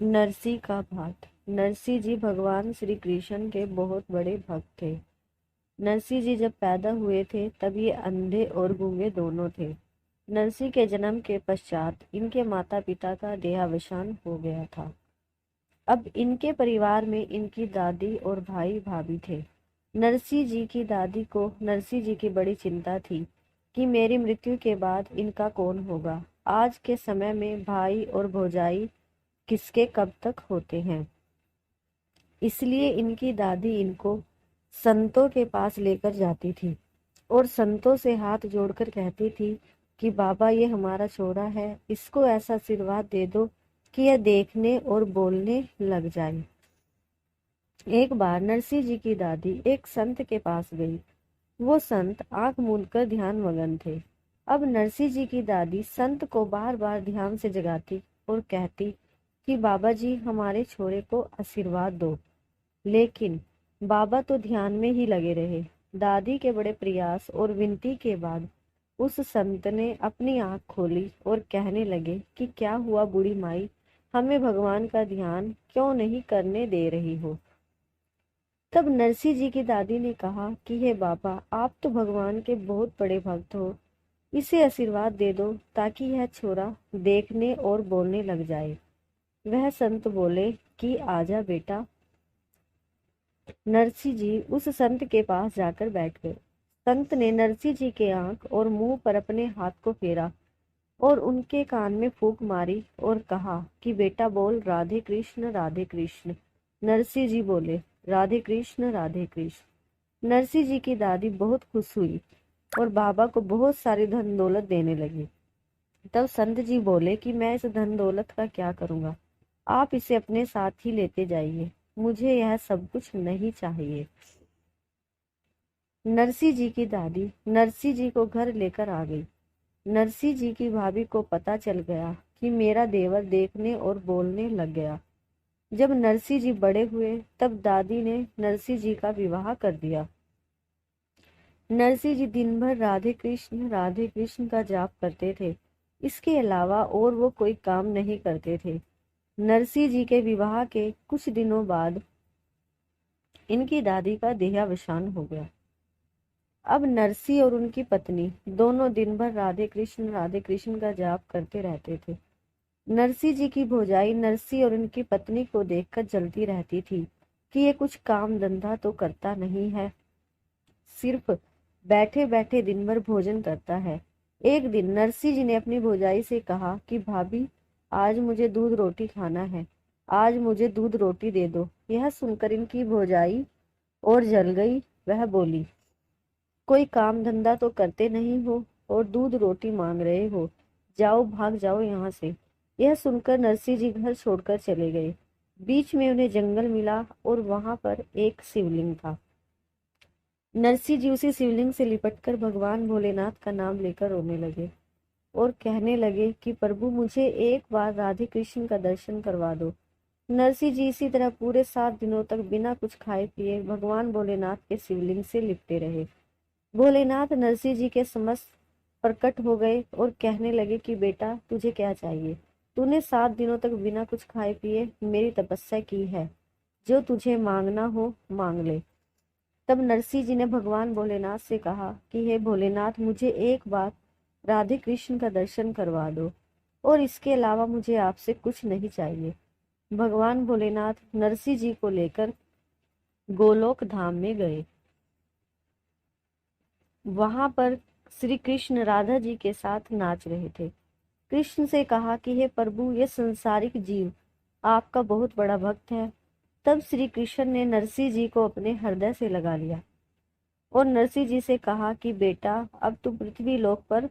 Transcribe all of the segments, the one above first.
नरसी का भाट। नरसी जी भगवान श्री कृष्ण के बहुत बड़े भक्त थे। नरसी जी जब पैदा हुए थे तब ये अंधे और गूंगे दोनों थे। नरसी के जन्म के पश्चात इनके माता पिता का देहावसान हो गया था। अब इनके परिवार में इनकी दादी और भाई भाभी थे। नरसी जी की दादी को नरसी जी की बड़ी चिंता थी कि मेरी मृत्यु के बाद इनका कौन होगा। आज के समय में भाई और भौजाई किसके कब तक होते हैं। इसलिए इनकी दादी इनको संतों के पास लेकर जाती थी और संतों से हाथ जोड़कर कहती थी कि बाबा ये हमारा छोरा है, इसको ऐसा आशीर्वाद दे दो कि यह देखने और बोलने लग जाए। एक बार नरसी जी की दादी एक संत के पास गई। वो संत आंख मूंदकर ध्यान मगन थे। अब नरसी जी की दादी संत को बार बार ध्यान से जगाती और कहती कि बाबा जी हमारे छोरे को आशीर्वाद दो, लेकिन बाबा तो ध्यान में ही लगे रहे। दादी के बड़े प्रयास और विनती के बाद उस संत ने अपनी आंख खोली और कहने लगे कि क्या हुआ बूढ़ी माई, हमें भगवान का ध्यान क्यों नहीं करने दे रही हो। तब नरसी जी की दादी ने कहा कि हे बाबा, आप तो भगवान के बहुत बड़े भक्त हो, इसे आशीर्वाद दे दो ताकि यह छोरा देखने और बोलने लग जाए। वह संत बोले कि आजा बेटा। नरसी जी उस संत के पास जाकर बैठ गए। संत ने नरसी जी के आंख और मुंह पर अपने हाथ को फेरा और उनके कान में फूंक मारी और कहा कि बेटा बोल राधे कृष्ण राधे कृष्ण। नरसी जी बोले राधे कृष्ण राधे कृष्ण। नरसी जी की दादी बहुत खुश हुई और बाबा को बहुत सारी धन दौलत देने लगी। तब संत जी बोले कि मैं इस धन दौलत का क्या करूंगा, आप इसे अपने साथ ही लेते जाइए, मुझे यह सब कुछ नहीं चाहिए। नरसी जी की दादी नरसी जी को घर लेकर आ गई। नरसी जी की भाभी को पता चल गया कि मेरा देवर देखने और बोलने लग गया। जब नरसी जी बड़े हुए तब दादी ने नरसी जी का विवाह कर दिया। नरसी जी दिन भर राधे कृष्ण का जाप करते थे। इसके अलावा और वो कोई काम नहीं करते थे। नरसी जी के विवाह के कुछ दिनों बाद इनकी दादी का देहावसान हो गया। अब नरसी और उनकी पत्नी दोनों दिन भर राधे कृष्ण का जाप करते रहते थे। नरसी जी की भौजाई नरसी और उनकी पत्नी को देखकर जलती रहती थी कि ये कुछ काम धंधा तो करता नहीं है, सिर्फ बैठे बैठे दिन भर भोजन करता है। एक दिन नरसी जी ने अपनी भौजाई से कहा कि भाभी, आज मुझे दूध रोटी खाना है, आज मुझे दूध रोटी दे दो। यह सुनकर इनकी भौजाई और जल गई। वह बोली, कोई काम धंधा तो करते नहीं हो और दूध रोटी मांग रहे हो, जाओ भाग जाओ यहाँ से। यह सुनकर नरसी जी घर छोड़कर चले गए। बीच में उन्हें जंगल मिला और वहां पर एक शिवलिंग था। नरसी जी उसी शिवलिंग से लिपटकर भगवान भोलेनाथ का नाम लेकर रोने लगे और कहने लगे कि प्रभु मुझे एक बार राधे कृष्ण का दर्शन करवा दो। नरसी जी इसी तरह पूरे 7 दिनों तक बिना कुछ खाए पिए भगवान भोलेनाथ के शिवलिंग से लिपटे रहे। भोलेनाथ नरसी जी के समक्ष प्रकट हो गए और कहने लगे कि बेटा तुझे क्या चाहिए, तूने 7 दिनों तक बिना कुछ खाए पिए मेरी तपस्या की है, जो तुझे मांगना हो मांग ले। तब नरसी जी ने भगवान भोलेनाथ से कहा कि हे भोलेनाथ, मुझे एक बार राधे कृष्ण का दर्शन करवा दो और इसके अलावा मुझे आपसे कुछ नहीं चाहिए। भगवान भोलेनाथ नरसी जी को लेकर गोलोक धाम में गए। वहां पर श्री कृष्ण राधा जी के साथ नाच रहे थे। कृष्ण से कहा कि हे प्रभु, ये संसारिक जीव आपका बहुत बड़ा भक्त है। तब श्री कृष्ण ने नरसी जी को अपने हृदय से लगा लिया और नरसी जी से कहा कि बेटा, अब तुम पृथ्वी लोक पर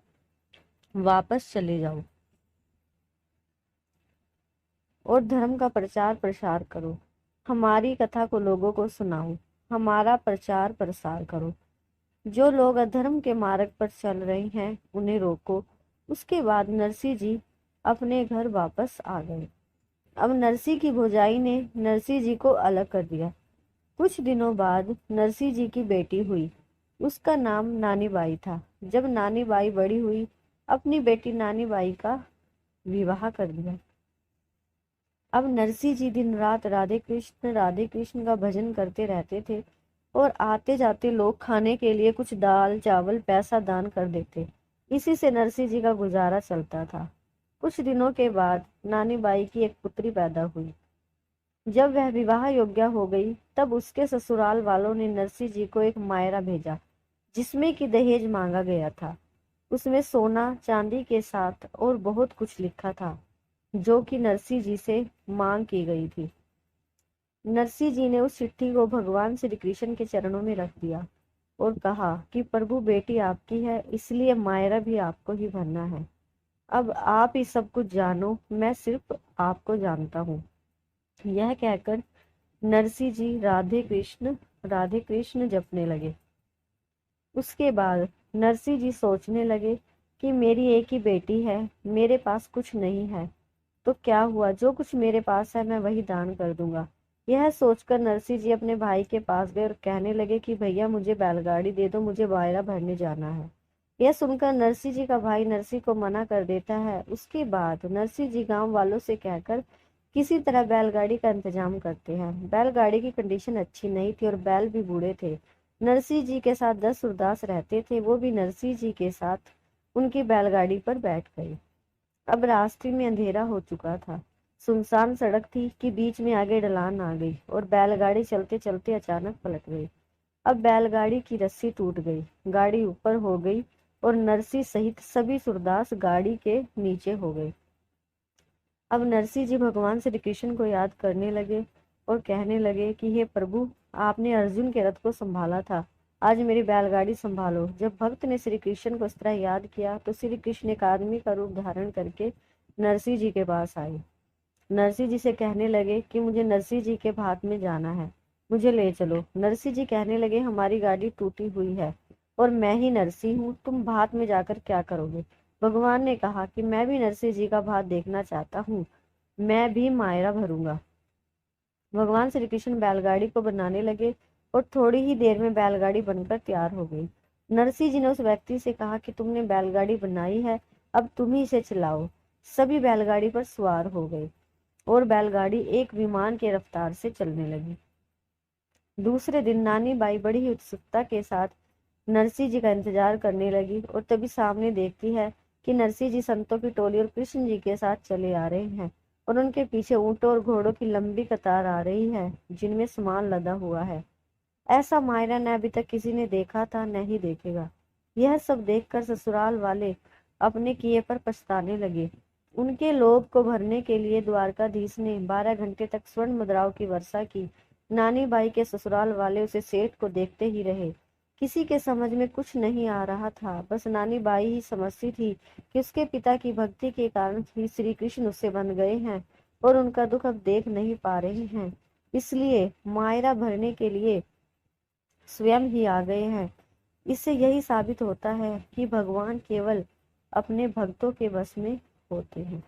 वापस चले जाओ और धर्म का प्रचार प्रसार करो, हमारी कथा को लोगों को सुनाओ, हमारा प्रचार प्रसार करो। जो लोग अधर्म के मार्ग पर चल रहे हैं उन्हें रोको। उसके बाद नरसी जी अपने घर वापस आ गए। अब नरसी की भौजाई ने नरसी जी को अलग कर दिया। कुछ दिनों बाद नरसी जी की बेटी हुई। उसका नाम नानी बाई था। जब नानी बाई बड़ी हुई, अपनी बेटी नानी बाई का विवाह कर दिया। अब नरसिंह जी दिन रात राधे कृष्ण का भजन करते रहते थे और आते जाते लोग खाने के लिए कुछ दाल चावल पैसा दान कर देते। इसी से नरसिंह जी का गुजारा चलता था। कुछ दिनों के बाद नानी बाई की एक पुत्री पैदा हुई। जब वह विवाह योग्य हो गई तब उसके ससुराल वालों ने नरसिंह जी को एक मायरा भेजा जिसमें कि दहेज मांगा गया था। उसमें सोना चांदी के साथ और बहुत कुछ लिखा था जो कि नरसिंह जी से मांग की गई थी। नरसिंह जी ने उस चिट्ठी को भगवान श्री कृष्ण के चरणों में रख दिया और कहा कि प्रभु बेटी आपकी है, इसलिए मायरा भी आपको ही भरना है। अब आप ही सब कुछ जानो, मैं सिर्फ आपको जानता हूँ। यह कहकर नरसिंह जी राधे कृष्ण जपने लगे। उसके बाद नरसिंह जी सोचने लगे कि मेरी एक ही बेटी है, मेरे पास कुछ नहीं है, तो क्या हुआ, जो कुछ मेरे पास है मैं वही दान कर दूंगा। यह सोचकर नरसिंह जी अपने भाई के पास गए और कहने लगे कि भैया मुझे बैलगाड़ी दे दो, मुझे वायरा भरने जाना है। यह सुनकर नरसिंह जी का भाई नरसिंह को मना कर देता है। उसके बाद नरसिंह जी गांव वालों से कहकर किसी तरह बैलगाड़ी का इंतजाम करते हैं। बैलगाड़ी की कंडीशन अच्छी नहीं थी और बैल भी बूढ़े थे। नरसिंह जी के साथ 10 सूरदास रहते थे, वो भी नरसिंह जी के साथ उनकी बैलगाड़ी पर बैठ गए। अब रास्ते में अंधेरा हो चुका था। सुनसान सड़क थी कि बीच में आगे ढलान आ गई और बैलगाड़ी चलते चलते अचानक पलट गई। अब बैलगाड़ी की रस्सी टूट गई, गाड़ी ऊपर हो गई और नरसिंह सहित सभी सूरदास गाड़ी के नीचे हो गए। अब नरसिंह जी भगवान श्री कृष्ण को याद करने लगे और कहने लगे कि हे प्रभु, आपने अर्जुन के रथ को संभाला था, आज मेरी बैलगाड़ी संभालो। जब भक्त ने श्री कृष्ण को इस तरह याद किया तो श्री कृष्ण एक आदमी का रूप धारण करके नरसिंह जी के पास आए। नरसिंह जी से कहने लगे कि मुझे नरसिंह जी के भात में जाना है, मुझे ले चलो। नरसिंह जी कहने लगे हमारी गाड़ी टूटी हुई है और मैं ही नरसिंह हूँ, तुम भात में जाकर क्या करोगे। भगवान ने कहा कि मैं भी नरसिंह जी का भात देखना चाहता हूँ, मैं भी मायरा भरूंगा। भगवान श्री कृष्ण बैलगाड़ी को बनाने लगे और थोड़ी ही देर में बैलगाड़ी बनकर तैयार हो गई। नरसिंह जी ने उस व्यक्ति से कहा कि तुमने बैलगाड़ी बनाई है, अब तुम ही इसे चलाओ। सभी बैलगाड़ी पर सवार हो गए और बैलगाड़ी एक विमान के रफ्तार से चलने लगी। दूसरे दिन नानी बाई बड़ी ही उत्सुकता के साथ नरसिंह जी का इंतजार करने लगी और तभी सामने देखती है कि नरसिंह जी संतों की टोली और कृष्ण जी के साथ चले आ रहे हैं और उनके पीछे ऊंटों और घोड़ों की लंबी कतार आ रही है जिनमें सामान लदा हुआ है। ऐसा मायरा न अभी तक किसी ने देखा था न ही देखेगा। यह सब देखकर ससुराल वाले अपने किए पर पछताने लगे। उनके लोभ को भरने के लिए द्वारकाधीश ने 12 घंटे तक स्वर्ण मुद्राओं की वर्षा की। नानी बाई के ससुराल वाले उसे सेठ को देखते ही रहे। किसी के समझ में कुछ नहीं आ रहा था, बस नानी बाई ही समझती थी कि उसके पिता की भक्ति के कारण ही श्री कृष्ण उससे बन गए हैं और उनका दुख अब देख नहीं पा रहे हैं, इसलिए मायरा भरने के लिए स्वयं ही आ गए हैं। इससे यही साबित होता है कि भगवान केवल अपने भक्तों के बस में होते हैं।